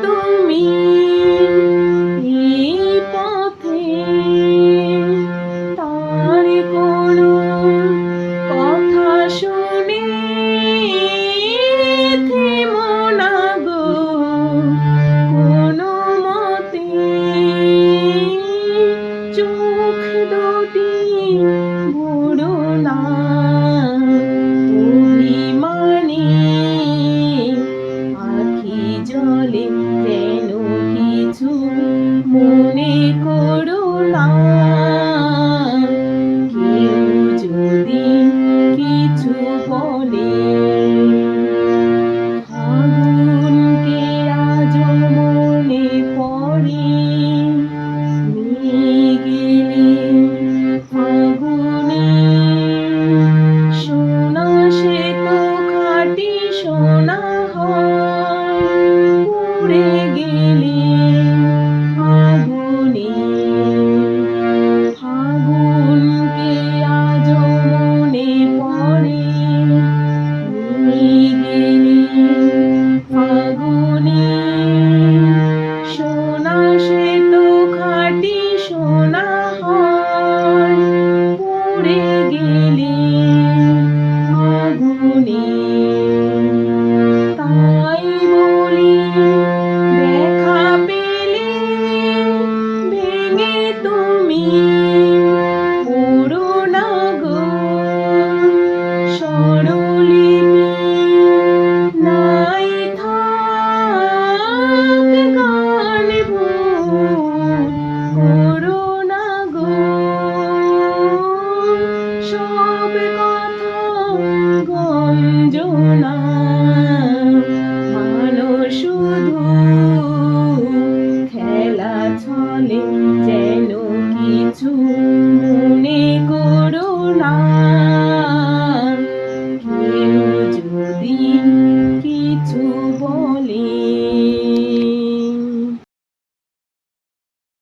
তুমি এই পথে তার কোনো কথা শুনে থেমো না গো কোনো মতে চোখ দুটি ভরো না অভিমানে আখি জলে যেন কিছু মনে করো না কেউ যদি কিছু বলে ফাগুনকে আজ মনে পড়ে নিয়ে গেলে ফাগুনে সোনা সে তো খাঁটি সোনা হয় পুড়ে গেলে আগুনে ফাগুনকে আজ মনে পড়ে নিয়ে গেলে ফাগুনে সোনা সে তো খাঁটি সোনা হয় পুড়ে গেলে আগুনে তাই বলি দেখা পেলে ভেঙে তুমি পড়ো না গো স্বরলিপি নাই থাক গান ভুল করো না গো সব কথা গঞ্জনা ভালো শুধু